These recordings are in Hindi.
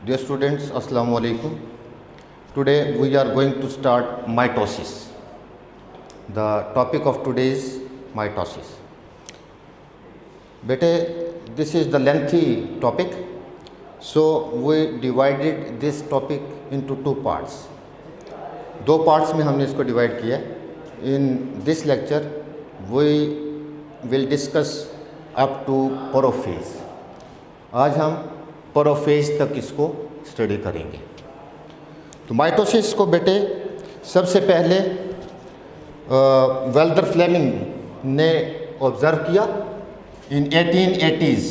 Dear students, Assalamu alaikum. Today we are going to start mitosis. The topic of today is mitosis. Bete, this is the lengthy topic, so we divided this topic into two parts. दो parts में हमने इसको divide किया. In this lecture, we will discuss up to prophase. आज हम प्रोफेज तक इसको स्टडी करेंगे. तो माइटोसिस को बेटे सबसे पहले वेल्दर फ्लेमिंग ने ऑब्ज़र्व किया इन 1880s.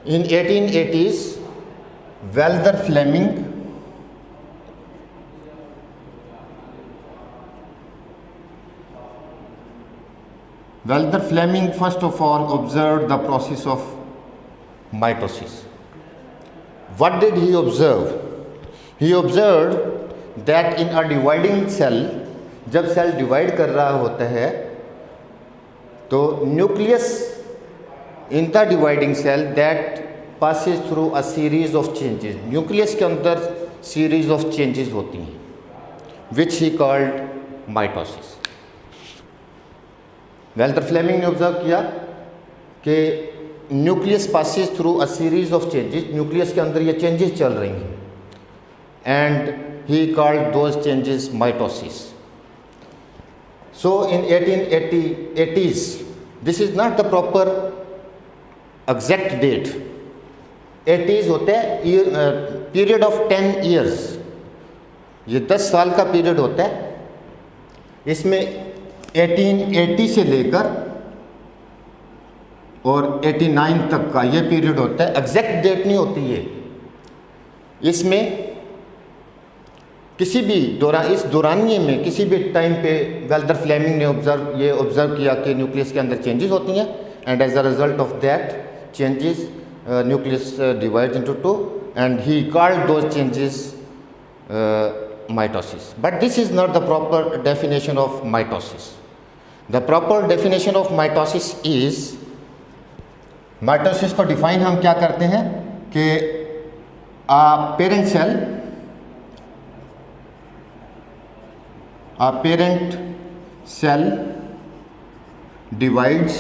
In 1880s वेल्दर Fleming first of all observed the process of mitosis. What did he observe? He observed that in a dividing cell, जब सेल डिवाइड कर रहा होता है तो nucleus in the dividing cell that passes through a series of changes. Nucleus के अंदर सीरीज ऑफ चेंजेस होती हैं which he called mitosis. Walther Flemming ने ऑब्जर्व किया कि nucleus passes through a series of changes. Nucleus के अंदर ये चेंजेस चल रही हैं and he called those changes mitosis. So in 1880s, this is not the proper exact date. 80s होते हैं पीरियड ऑफ 10 ईयर्स. ये 10 साल का पीरियड होता है. इसमें 1880 से लेकर और 89 तक का ये पीरियड होता है. एग्जैक्ट डेट नहीं होती है. इसमें किसी भी इस दौरानिए में किसी भी टाइम पे वेल्दर फ्लेमिंग ने ऑब्जर्व किया कि न्यूक्लियस के अंदर चेंजेस होती हैं and as a result of that changes nucleus divides into two and he called those changes mitosis. But this is not the proper definition of mitosis. The proper definition of mitosis is, mitosis को define हम क्या करते हैं कि a parent cell divides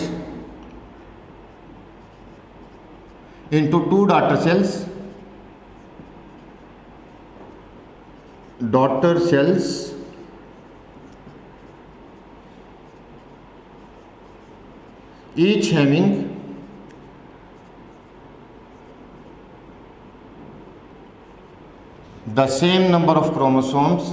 into two daughter cells. Each having the same number of chromosomes,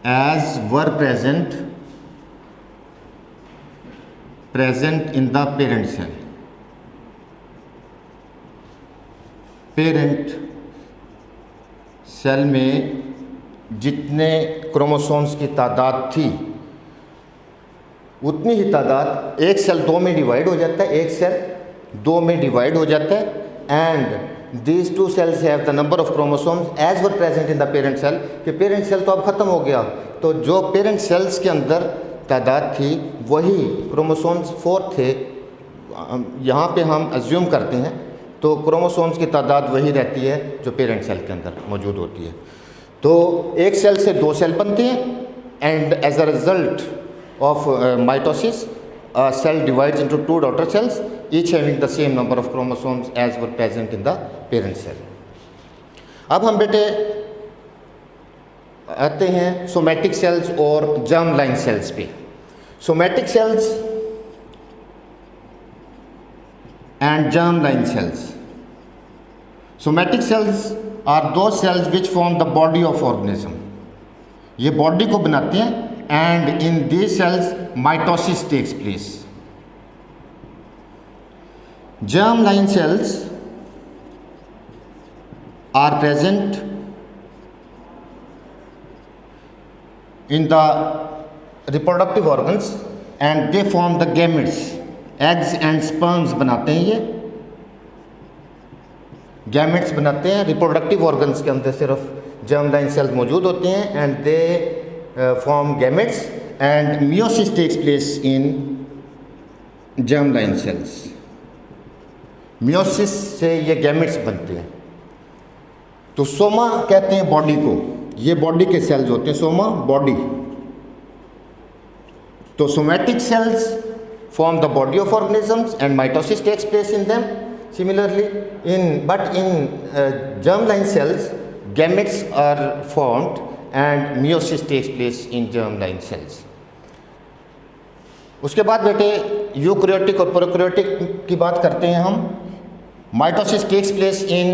as were present in the parent cell. Parent cell में जितने क्रोमोसोम्स की तादाद थी उतनी ही तादाद एक सेल 2 में डिवाइड हो जाता है, एक सेल 2 में डिवाइड हो जाता है and these two cells have the number of chromosomes as were present in the parent cell. कि पेरेंट सेल तो अब ख़त्म हो गया, तो जो पेरेंट सेल्स के अंदर तादाद थी वही क्रोमोसोम्स 4 थे. यहाँ पे हम अज्यूम करते हैं तो क्रोमोसोम्स की तादाद वही रहती है जो पेरेंट सेल के अंदर मौजूद होती है. तो एक सेल से 2 सेल बनते हैं and as a result of mitosis cell divides into 2 daughter cells each having the same number of chromosomes as were present in the parent cell. अब हम बेटे आते हैं सोमैटिक सेल्स और जर्म लाइन सेल्स पे. Somatic cells and germ line cells. Somatic cells are those cells which form the body of organism. ये बॉडी को बनाते हैं and in these cells mitosis takes place. Germ line cells are present in the reproductive organs and they form the gametes. eggs and sperms बनाते हैं. ये गैमेट्स बनाते हैं रिप्रोडक्टिव ऑर्गन्स के अंदर सिर्फ जर्म लाइन सेल्स मौजूद होते हैं and they form gametes and meiosis takes place in germ line cells. Meiosis से ये गैमेट्स बनते हैं। तो सोमा कहते हैं बॉडी को, ये बॉडी के सेल्स होते हैं, सोमा बॉडी। तो somatic cells form the body of organisms and mitosis takes place in them. Similarly, in germline cells, gametes are formed and meiosis takes place in germline cells. उसके बाद बेटे यूकैरियोटिक और प्रोकैरियोटिक की बात करते हैं हम। Mitosis takes place in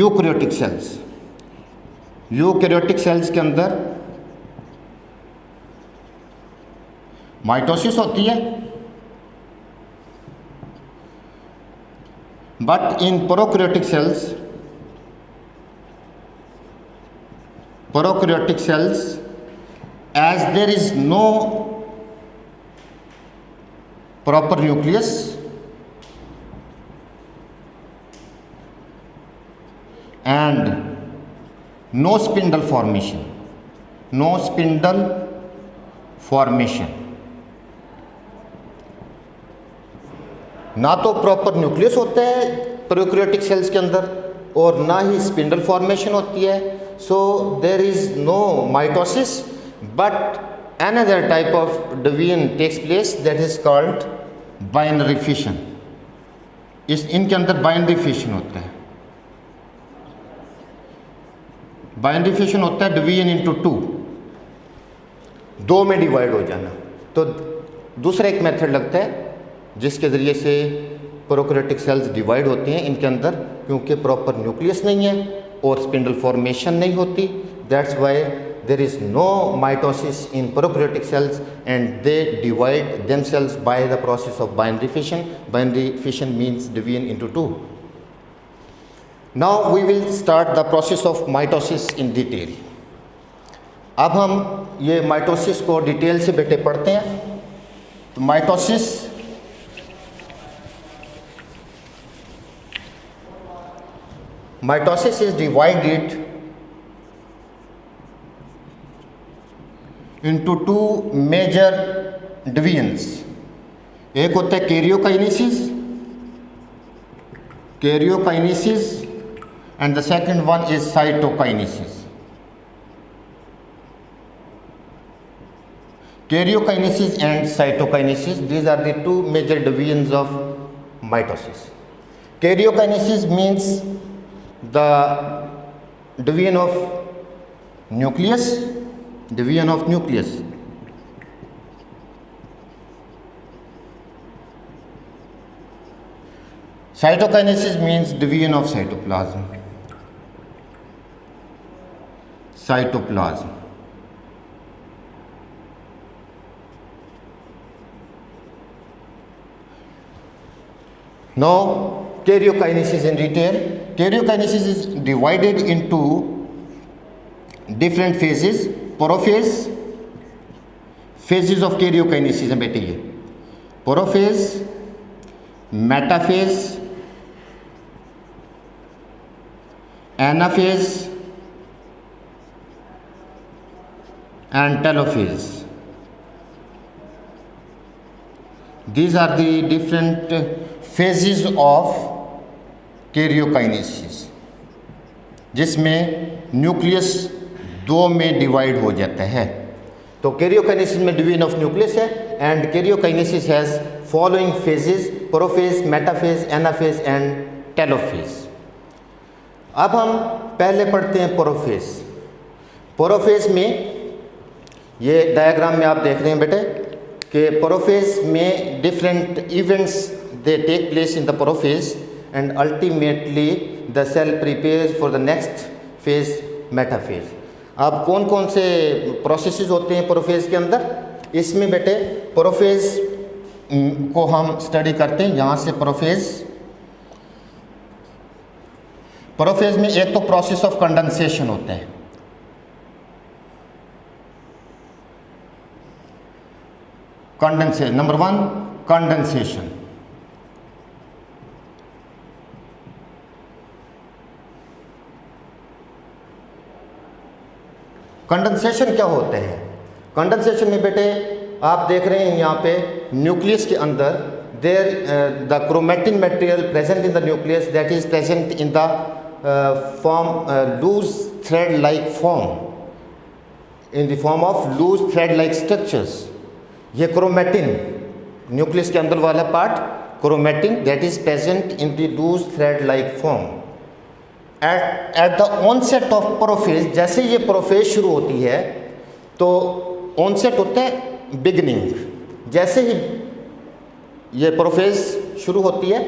eukaryotic cells. Eukaryotic cells के अंदर माइटोसिस होती है, but in prokaryotic cells, as there is no proper nucleus and no spindle formation, ना तो प्रॉपर न्यूक्लियस होता है प्रोकैरियोटिक सेल्स के अंदर और ना ही स्पिंडल फॉर्मेशन होती है। So there is no mitosis but another type of division takes place that is called binary fission. इनके अंदर बाइनरी फिशन होता है। बाइनरी फिशन होता है डिवीजन इनटू टू, दो में डिवाइड हो जाना। तो दूसरा एक मेथड लगता है जिसके ज़रिए से प्रोकैरियोटिक सेल्स डिवाइड होते हैं इनके अंदर, क्योंकि प्रॉपर न्यूक्लियस नहीं है और स्पिंडल फॉर्मेशन नहीं होती। That's why there is no mitosis in prokaryotic cells and they divide themselves by the process of binary fission. Binary fission means division into two. Now we will start the process of mitosis in detail. अब हम ये माइटोसिस को डिटेल से बेटे पढ़ते हैं। तो mitosis is divided into two major divisions. एक होता है karyokinesis and the second one is cytokinesis. Karyokinesis and cytokinesis, these are the two major divisions of mitosis. Karyokinesis means the division of nucleus. Cytokinesis means division of cytoplasm. Now karyokinesis in detail. Karyokinesis is divided into different phases. Prophase, phases of karyokinesis हैं बेटे ये। Prophase, metaphase, anaphase and telophase. These are the different phases of karyokinesis, जिसमें न्यूक्लियस दो में डिवाइड हो जाता है। तो karyokinesis में डिवीजन ऑफ न्यूक्लियस है and karyokinesis has following phases: prophase, metaphase, anaphase and telophase. अब हम पहले पढ़ते हैं प्रोफेज में। ये डायग्राम में आप देख रहे हैं बेटे कि प्रोफेज में different events they take place in the prophase and ultimately the cell prepares for the next phase, metaphase. अब कौन कौन से प्रोसेसेस होते हैं प्रोफेज के अंदर? इसमें बेटे प्रोफेज को हम स्टडी करते हैं। यहाँ से प्रोफेज में एक तो प्रोसेस ऑफ कंडेंसेशन होता है। Condensation, number 1 condensation. कंडेंसेशन क्या होते हैं? कंडेंसेशन में बेटे आप देख रहे हैं यहाँ पे न्यूक्लियस के अंदर there the chromatin material present in the nucleus that is present in the form loose thread like form, in the form of loose thread like structures. ये क्रोमैटिन न्यूक्लियस के अंदर वाला part chromatin that is present in the loose thread like form at the onset of prophase. जैसे ये प्रोफेज शुरू होती है तो ऑनसेट होता है बिगिनिंग, जैसे ही ये प्रोफेज शुरू होती है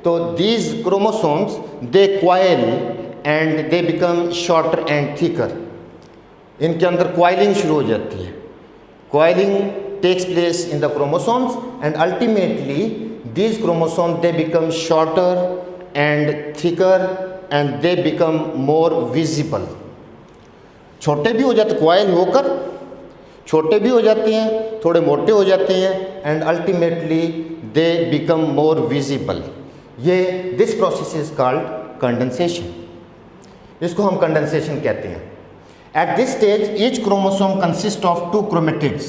तो these chromosomes they coil and they become shorter and thicker. इनके अंदर क्वाइलिंग शुरू हो जाती है। Coiling takes place in the chromosomes and ultimately these chromosomes they become shorter and thicker and they become more visible. छोटे भी हो जाते, क्वाइल होकर छोटे भी हो जाते हैं, थोड़े मोटे हो जाते हैं and ultimately they become more visible. ये this process is called condensation. इसको हम कंडेंसेशन कहते हैं। At this stage each chromosome consist of 2 chromatids.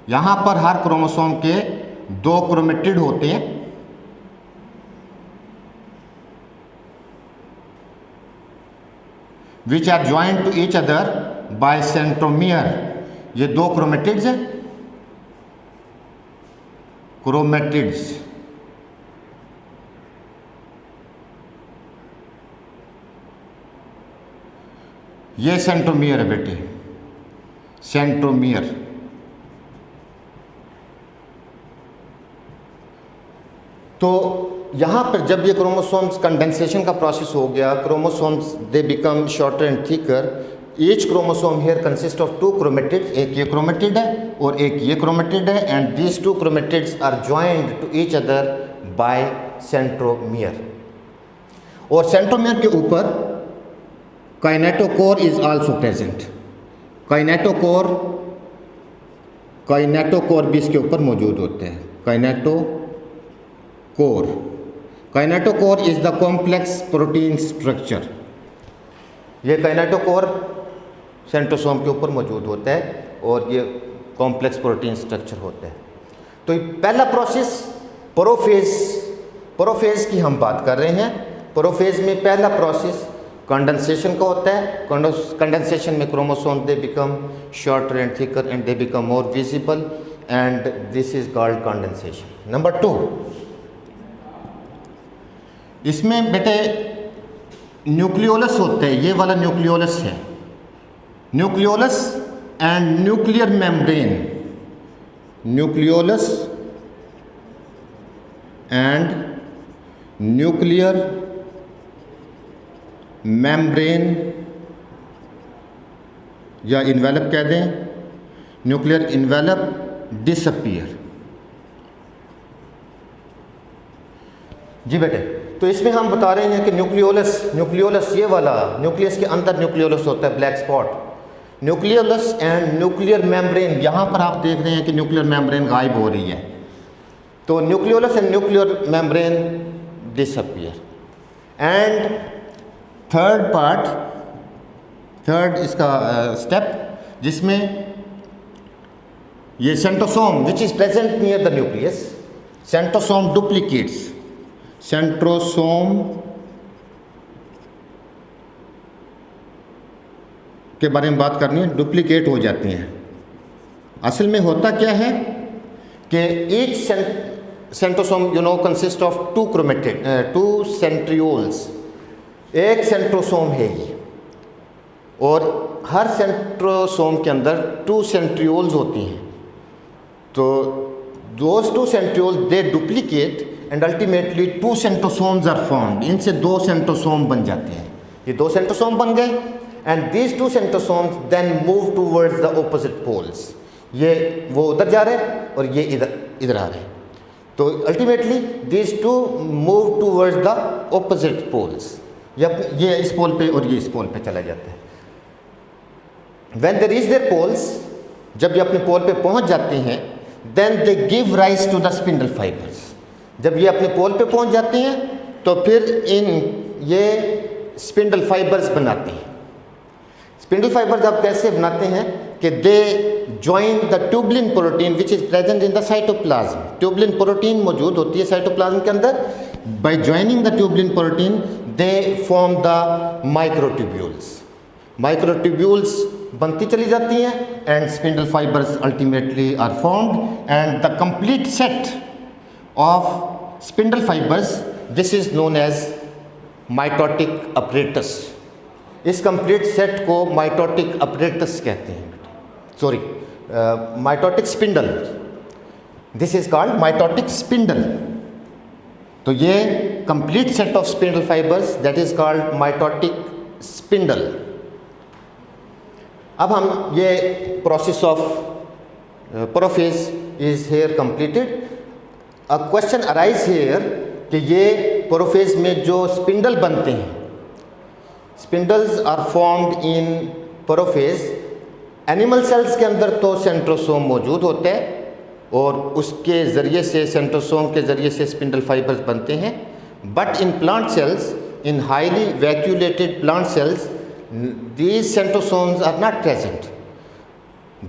यहाँ पर हर क्रोमोसोम के 2 क्रोमेटिड होते हैं। Which are joint to each other by centromere. ये 2 क्रोमेटिड्स हैं, क्रोमेटिड्स। ये सेंट्रोमियर है बेटे, सेंट्रोमियर। तो यहाँ पर जब ये क्रोमोसोम्स कंडेंसेशन का प्रोसेस हो गया, chromosomes they become shorter and thicker. Each chromosome here consist of 2 chromatids. एक ये क्रोमेटिड है और एक ये क्रोमेटिड है and these 2 chromatids are joined to each other by centromere. और सेंट्रोमियर के ऊपर kinetochore is also present. Kinetochore भी इसके ऊपर मौजूद होते हैं। Kinetochore is the complex protein structure. ये काइनेटोकोर सेंट्रोसोम के ऊपर मौजूद होता है और ये कॉम्प्लेक्स प्रोटीन स्ट्रक्चर होता है। तो ये पहला प्रोसेस प्रोफेज की हम बात कर रहे हैं। प्रोफेज में पहला प्रोसेस कंडेंसेशन का होता है। कंडेंसेशन में chromosome they become shorter and thicker and they become more visible and this is called condensation. Number 2, इसमें बेटे न्यूक्लियोलस होते हैं। ये वाला न्यूक्लियोलस है, nucleolus and nuclear membrane. Nucleolus and nuclear membrane या इन्वेलप कह दें, न्यूक्लियर इन्वेलप डिसअपीयर। जी बेटे, तो इसमें हम बता रहे हैं कि न्यूक्लियोलस ये वाला न्यूक्लियस के अंदर न्यूक्लियोलस होता है, black spot. Nucleolus and nuclear membrane, यहाँ पर आप देख रहे हैं कि न्यूक्लियर मेम्ब्रेन गायब हो रही है। तो nucleolus and nuclear membrane disappear. And third इसका स्टेप जिसमें ये centrosome which is present near the nucleus, centrosome duplicates. Centrosome के बारे में बात करनी है, डुप्लीकेट हो जाती हैं। असल में होता क्या है कि each centrosome consist of 2 centrioles. एक सेंट्रोसोम है ये और हर सेंट्रोसोम के अंदर 2 सेंट्रियोल्स होती हैं। तो those 2 centrioles they duplicate and ultimately 2 centrosomes are formed. इनसे 2 सेंट्रोसोम बन जाते हैं। ये 2 सेंट्रोसोम बन गए and these 2 centrosomes then move towards the opposite poles. ये वो उधर जा रहे हैं और ये इधर आ रहे हैं। तो ultimately these 2 move towards the opposite poles. ये इस पोल पे और ये इस पोल पे चला जाता है। When they reach their poles, जब ये अपने पोल पे पहुंच जाते हैं, then they give rise to the spindle fibres. जब ये अपने पोल पे पहुंच जाते हैं तो फिर ये स्पिंडल फाइबर्स बनाते हैं। स्पिंडल फाइबर्स आप कैसे बनाते हैं कि they join the tubulin protein which is present in the cytoplasm. Tubulin protein मौजूद होती है साइटोप्लाज्म के अंदर। By joining the tubulin protein they form the microtubules. Microtubules बनती चली जाती हैं and spindle fibres ultimately are formed and the complete set of spindle fibres, this is known as mitotic apparatus. इस कंप्लीट सेट को माइटोटिक अपरेटस कहते हैं, sorry mitotic spindle, this is called mitotic spindle. तो ये complete set of spindle fibres that is called mitotic spindle. अब हम ये process of prophase is here completed. A question arise here कि ये प्रोफेज में जो स्पिंडल बनते हैं, spindles are formed in prophase. Animal cells के अंदर तो सेंट्रोसोम मौजूद होता है और उसके ज़रिए से, सेंट्रोसोम के ज़रिए से स्पिंडल फाइबर्स बनते हैं। But in plant cells, in highly vacuolated plant cells, these centrosomes are not present.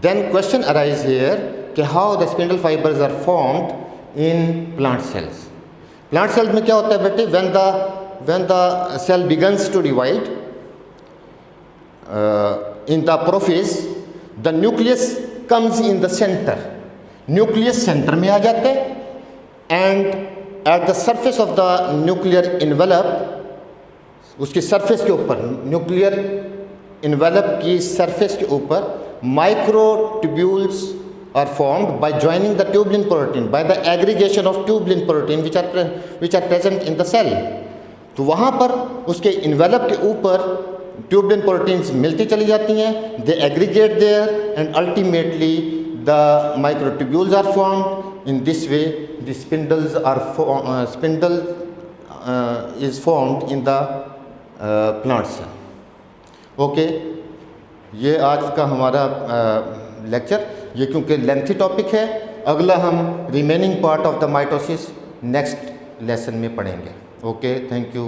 Then question arise here कि how the spindle fibers are formed in plant cells. Plant cells में क्या होता है बेटे? When the cell begins to divide in the prophase, the nucleus comes in the center. Nucleus center में आ जाते हैं and at the surface of the nuclear envelope, उसकी सरफेस के ऊपर, न्यूक्लियर इन्वेलप की सरफेस के ऊपर microtubules are formed by joining the tubulin protein, by the aggregation of tubulin protein which are present in the cell. तो वहाँ पर उसके इन्वेलप के ऊपर ट्यूबलिन प्रोटीन्स मिलती चली जाती हैं, they aggregate there and ultimately the microtubules are formed. In this way the spindles are spindle is formed in the plant cell. Okay, ये आज का हमारा लेक्चर, ये क्योंकि लेंथी टॉपिक है, अगला हम remaining part of the mitosis next lesson में पढ़ेंगे। Okay, thank you.